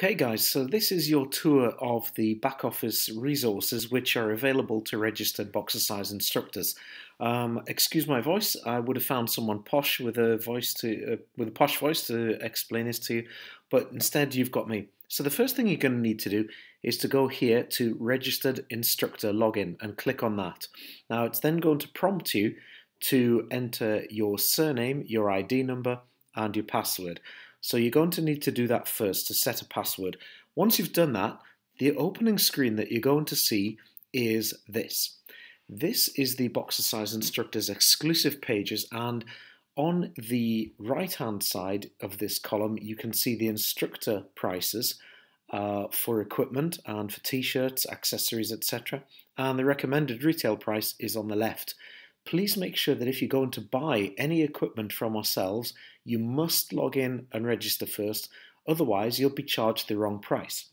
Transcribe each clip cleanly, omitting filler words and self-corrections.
Okay guys, so this is your tour of the back office resources which are available to registered Boxercise instructors. Excuse my voice, I would have found someone posh with a posh voice to explain this to you, but instead you've got me. So the first thing you're going to need to do is to go here to Registered Instructor Login and click on that. Now it's then going to prompt you to enter your surname, your ID number and your password. So you're going to need to do that first to set a password. Once you've done that, the opening screen that you're going to see is this. This is the Boxercise Instructors exclusive pages, and on the right hand side of this column you can see the instructor prices for equipment and for t-shirts, accessories, etc. And the recommended retail price is on the left. Please make sure that if you're going to buy any equipment from ourselves, you must log in and register first, otherwise you'll be charged the wrong price.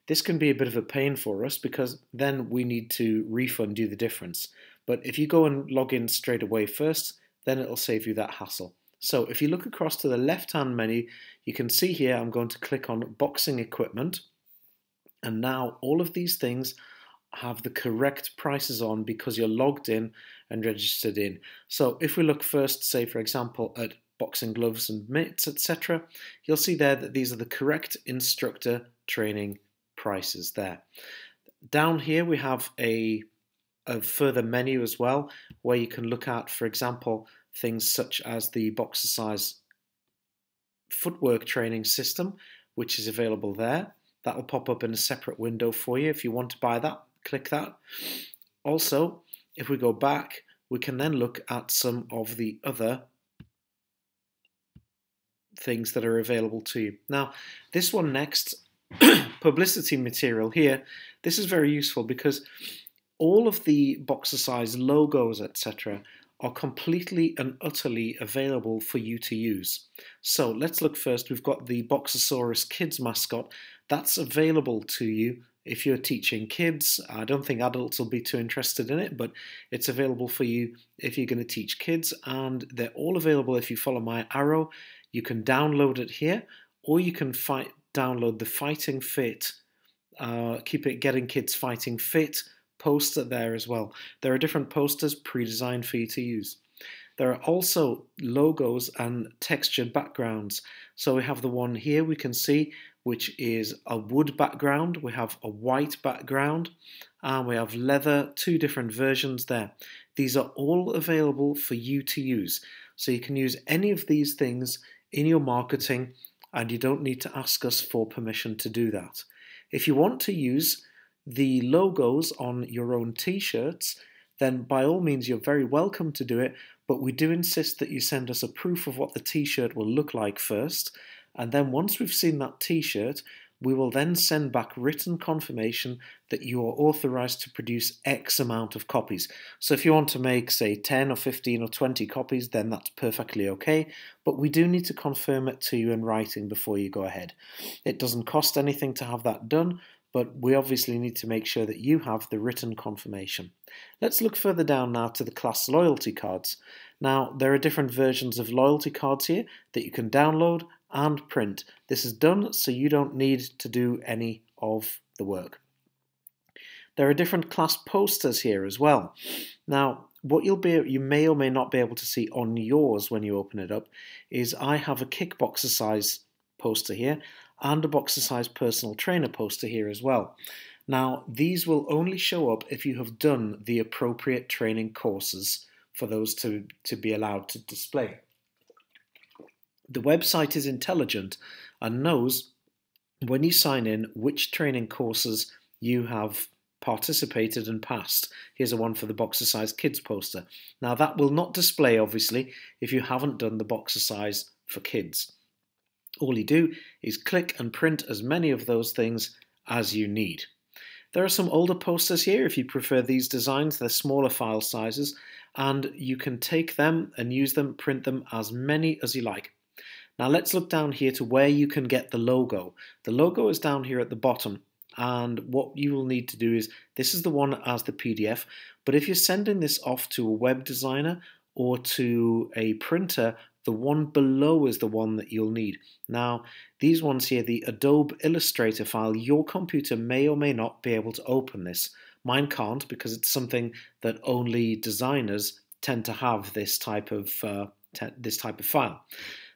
This can be a bit of a pain for us because then we need to refund you the difference. But if you go and log in straight away first, then it'll save you that hassle. So if you look across to the left-hand menu, you can see here I'm going to click on boxing equipment, and now all of these things have the correct prices on because you're logged in and registered in. So if we look first, say for example, at boxing gloves and mitts, etc., you'll see there that these are the correct instructor training prices there. Down here we have a further menu as well, where you can look at, for example, things such as the Boxercise footwork training system, which is available there. That will pop up in a separate window for you. If you want to buy that, click that. Also, if we go back, we can then look at some of the other things that are available to you. Now, this one next, publicity material here, this is very useful because all of the Boxercise logos, etc., are completely and utterly available for you to use. So let's look first. We've got the Boxersaurus Kids mascot. That's available to you if you're teaching kids. I don't think adults will be too interested in it, but it's available for you if you're going to teach kids, and they're all available if you follow my arrow. You can download it here, or you can download the Fighting Fit, Getting Kids Fighting Fit poster there as well. There are different posters pre-designed for you to use. There are also logos and textured backgrounds. So we have the one here we can see, which is a wood background. We have a white background, and we have leather, two different versions there. These are all available for you to use. So you can use any of these things in your marketing, and you don't need to ask us for permission to do that. If you want to use the logos on your own t-shirts, then by all means you're very welcome to do it, but we do insist that you send us a proof of what the t-shirt will look like first, and then once we've seen that t-shirt, we will then send back written confirmation that you are authorized to produce X amount of copies. So if you want to make, say, 10 or 15 or 20 copies, then that's perfectly okay, but we do need to confirm it to you in writing before you go ahead. It doesn't cost anything to have that done, but we obviously need to make sure that you have the written confirmation. Let's look further down now to the class loyalty cards. Now, there are different versions of loyalty cards here that you can download and print. This is done so you don't need to do any of the work. There are different class posters here as well. Now, what you may or may not be able to see on yours when you open it up is I have a Kickboxercise poster here and a Boxercise personal trainer poster here as well. Now, these will only show up if you have done the appropriate training courses for those to be allowed to display. The website is intelligent and knows when you sign in which training courses you have participated and passed. Here's a one for the Boxercise Kids poster. Now that will not display obviously if you haven't done the Boxercise for Kids. All you do is click and print as many of those things as you need. There are some older posters here if you prefer these designs. They're smaller file sizes and you can take them and use them, print them as many as you like. Now let's look down here to where you can get the logo. The logo is down here at the bottom, and what you will need to do is, this is the one as the PDF, but if you're sending this off to a web designer or to a printer, the one below is the one that you'll need. Now, these ones here, the Adobe Illustrator file, your computer may or may not be able to open this. Mine can't, because it's something that only designers tend to have, this type of file.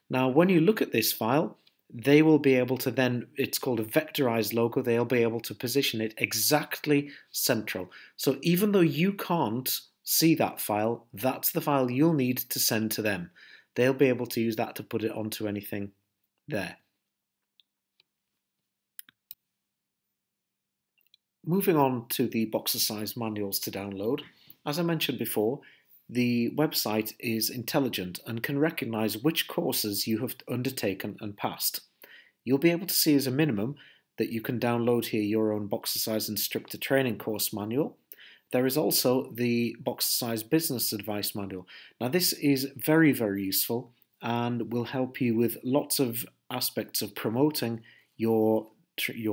Now, when you look at this file, they will be able to then, it's called a vectorized logo, they'll be able to position it exactly central. So even though you can't see that file, that's the file you'll need to send to them. They'll be able to use that to put it onto anything there. Moving on to the Boxercise manuals to download. As I mentioned before, the website is intelligent and can recognize which courses you have undertaken and passed. You'll be able to see as a minimum that you can download here your own Boxercise Instructor training course manual. There is also the Boxercise Business Advice Manual. Now this is very, very useful and will help you with lots of aspects of promoting your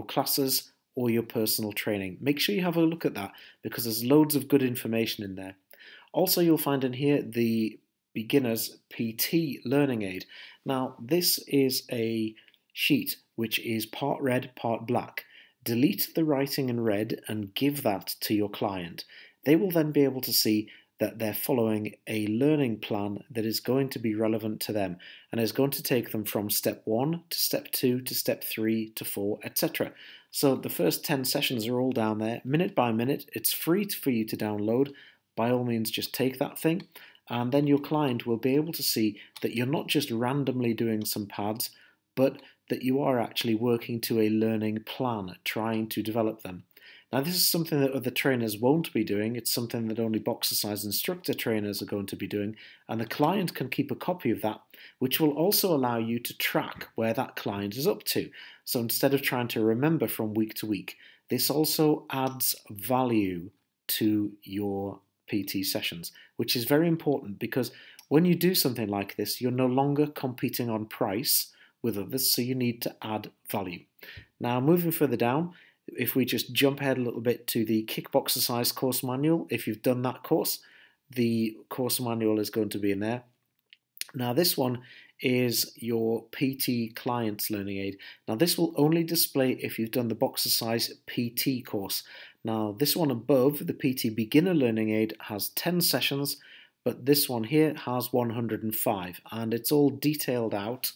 classes or your personal training. Make sure you have a look at that, because there's loads of good information in there. Also, you'll find in here the Beginner's PT Learning Aid. Now this is a sheet which is part red, part black. Delete the writing in red and give that to your client. They will then be able to see that they're following a learning plan that is going to be relevant to them and is going to take them from step 1 to step 2 to step 3 to 4, etc. So the first 10 sessions are all down there, minute by minute. It's free for you to download. By all means, just take that thing, and then your client will be able to see that you're not just randomly doing some pads, but that you are actually working to a learning plan, trying to develop them. Now this is something that other trainers won't be doing. It's something that only Boxercise Instructor trainers are going to be doing, and the client can keep a copy of that, which will also allow you to track where that client is up to. So instead of trying to remember from week to week, this also adds value to your PT sessions, which is very important, because when you do something like this, you're no longer competing on price with others, so you need to add value. Now moving further down, if we just jump ahead a little bit to the Boxercise course manual, if you've done that course, the course manual is going to be in there. Now this one is your PT Clients Learning Aid. Now this will only display if you've done the Boxercise PT course. Now this one above, the PT Beginner Learning Aid, has 10 sessions, but this one here has 105, and it's all detailed out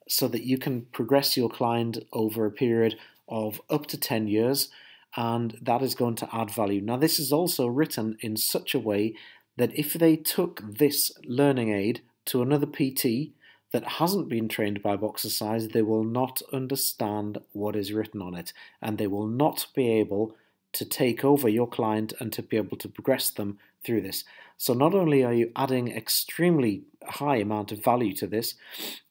so that you can progress your client over a period of up to 10 years, and that is going to add value. Now this is also written in such a way that if they took this learning aid to another PT that hasn't been trained by Boxercise, they will not understand what is written on it, and they will not be able to take over your client and to be able to progress them through this. So not only are you adding extremely high amount of value to this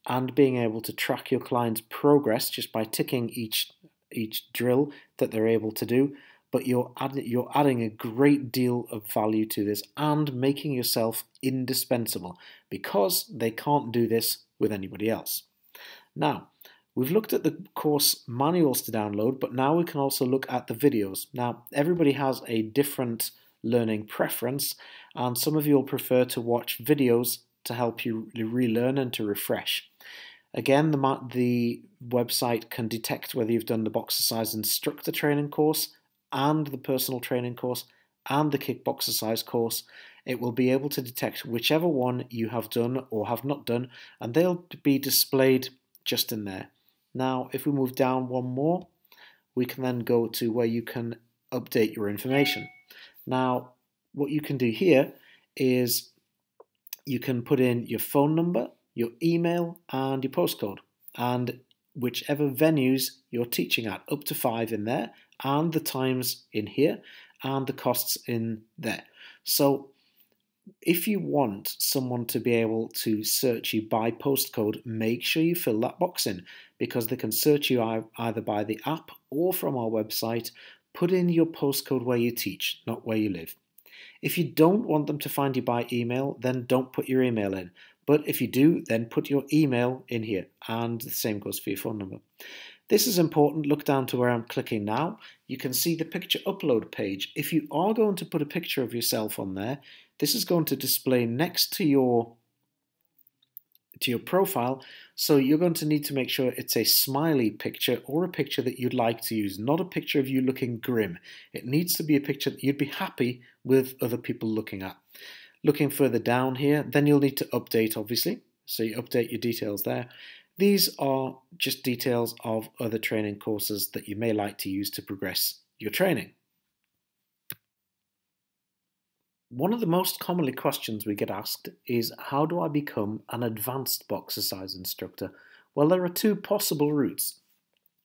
and being able to track your client's progress just by ticking each drill that they're able to do, but you're adding a great deal of value to this and making yourself indispensable, because they can't do this with anybody else. Now, we've looked at the course manuals to download, but now we can also look at the videos. Now, everybody has a different learning preference, and some of you will prefer to watch videos to help you relearn and to refresh. Again, the website can detect whether you've done the Boxercise Instructor training course and the personal training course and the Boxercise course. It will be able to detect whichever one you have done or have not done, and they'll be displayed just in there. Now, if we move down one more, we can then go to where you can update your information. Now, what you can do here is you can put in your phone number, your email, and your postcode, and whichever venues you're teaching at, up to 5 in there, and the times in here, and the costs in there. So if you want someone to be able to search you by postcode, make sure you fill that box in, because they can search you either by the app or from our website. Put in your postcode where you teach, not where you live. If you don't want them to find you by email, then don't put your email in. But if you do, then put your email in here, and the same goes for your phone number. This is important. Look down to where I'm clicking now. You can see the picture upload page. If you are going to put a picture of yourself on there, this is going to display next to your to your profile. So you're going to need to make sure it's a smiley picture or a picture that you'd like to use, not a picture of you looking grim. It needs to be a picture that you'd be happy with other people looking at. Looking further down here, then you'll need to update, obviously. So you update your details there. These are just details of other training courses that you may like to use to progress your training. One of the most commonly questions we get asked is, how do I become an advanced Boxercise instructor? Well, there are two possible routes,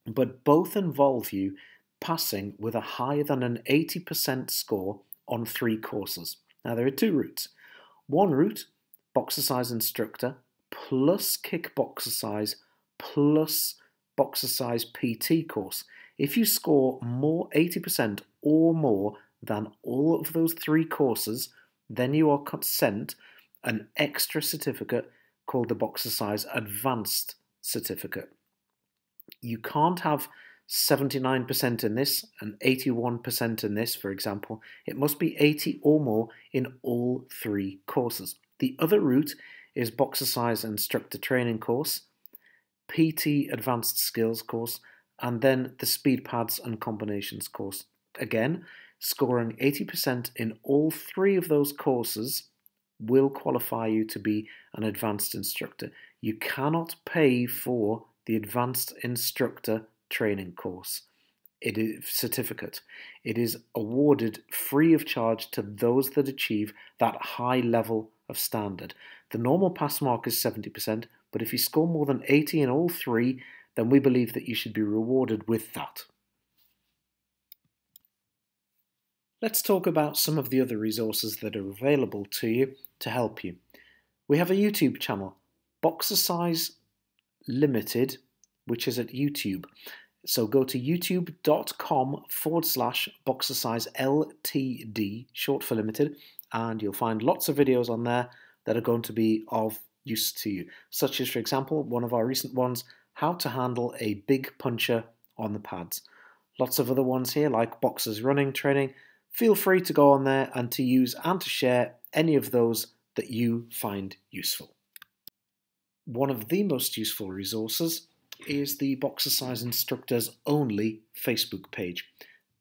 but both involve you passing with a higher than an 80% score on 3 courses. Now, there are 2 routes. One route, Boxercise Instructor plus Kick Boxercise plus Boxercise PT course. If you score more 80% or more than all of those 3 courses, then you are sent an extra certificate called the Boxercise Advanced Certificate. You can't have 79% in this and 81% in this, for example. It must be 80 or more in all 3 courses. The other route is Boxercise Instructor Training course, PT Advanced Skills course, and then the Speed Pads and Combinations course. Again, scoring 80% in all 3 of those courses will qualify you to be an advanced instructor. You cannot pay for the Advanced Instructor Training course. It is certificate. It is awarded free of charge to those that achieve that high level of standard. The normal pass mark is 70%, but if you score more than 80 in all 3, then we believe that you should be rewarded with that. Let's talk about some of the other resources that are available to you to help you. We have a YouTube channel, Boxercise Limited, which is at YouTube. So go to youtube.com/Boxercise Ltd, short for limited, and you'll find lots of videos on there that are going to be of use to you, such as, for example, one of our recent ones, how to handle a big puncher on the pads. Lots of other ones here, like boxers running training. Feel free to go on there and to use and to share any of those that you find useful. One of the most useful resources is the Boxercise Instructors Only Facebook page.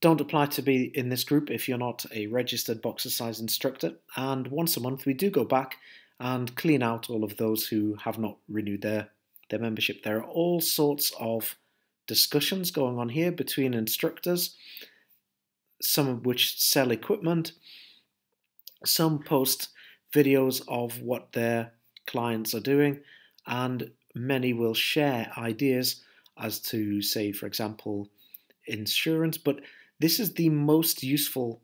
Don't apply to be in this group if you're not a registered Boxercise instructor, and once a month we do go back and clean out all of those who have not renewed their membership. There are all sorts of discussions going on here between instructors, some of which sell equipment, some post videos of what their clients are doing, and many will share ideas as to, say, for example, insurance. But this is the most useful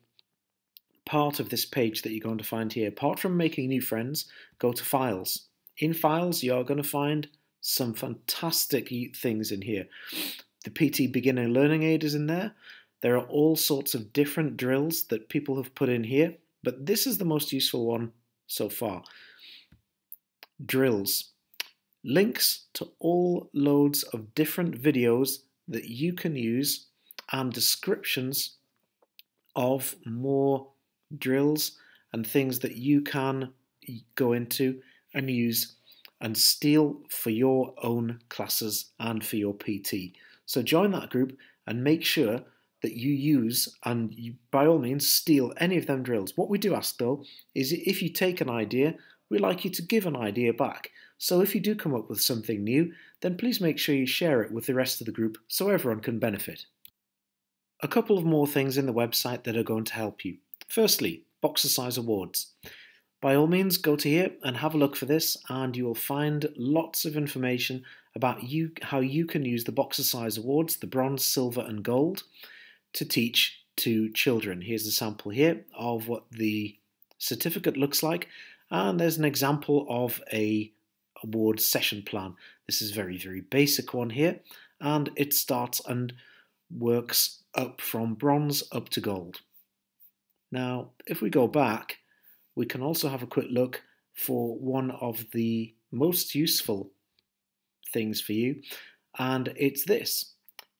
part of this page that you're going to find here. Apart from making new friends, go to Files. In Files, you're going to find some fantastic things in here. The PT Beginner Learning Aid is in there. There are all sorts of different drills that people have put in here, but this is the most useful one so far. Drills. Links to all loads of different videos that you can use and descriptions of more drills and things that you can go into and use and steal for your own classes and for your PT. So join that group and make sure that you use and you, by all means, steal any of them drills. What we do ask though is, if you take an idea, we like you to give an idea back. So if you do come up with something new, then please make sure you share it with the rest of the group so everyone can benefit. A couple of more things in the website that are going to help you. Firstly, Boxercise Awards. By all means, go to here and have a look for this, and you will find lots of information about how you can use the Boxercise Awards, the bronze, silver and gold, to teach to children. Here's a sample here of what the certificate looks like, and there's an example of a award session plan. This is very, very basic one here, and it starts and works up from bronze up to gold. Now, if we go back, we can also have a quick look for one of the most useful things for you, and it's this.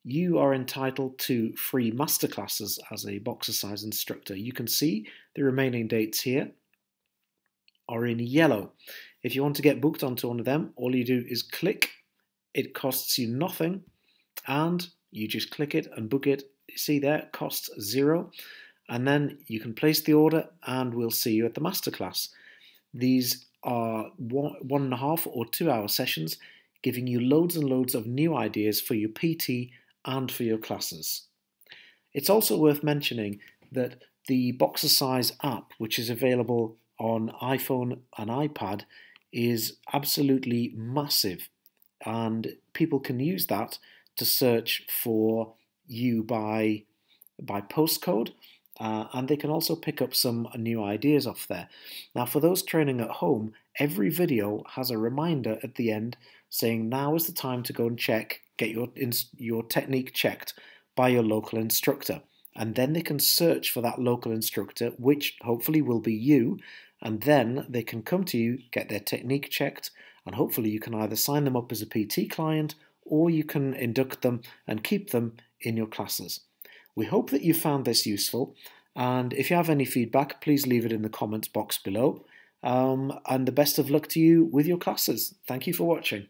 You are entitled to free masterclasses as a Boxercise instructor. You can see the remaining dates here are in yellow. If you want to get booked onto one of them, all you do is click. It costs you nothing, and you just click it and book it. See there, it costs $0. And then you can place the order and we'll see you at the masterclass. These are 1.5 or 2 hour sessions giving you loads and loads of new ideas for your PT and for your classes. It's also worth mentioning that the Boxercise app, which is available on iPhone and iPad, is absolutely massive, and people can use that to search for you by postcode, and they can also pick up some new ideas off there. Now, for those training at home, every video has a reminder at the end saying now is the time to go and get your technique checked by your local instructor. And then they can search for that local instructor, which hopefully will be you, and then they can come to you, get their technique checked, and hopefully you can either sign them up as a PT client or you can induct them and keep them in your classes. We hope that you found this useful, and if you have any feedback, please leave it in the comments box below. And the best of luck to you with your classes. Thank you for watching.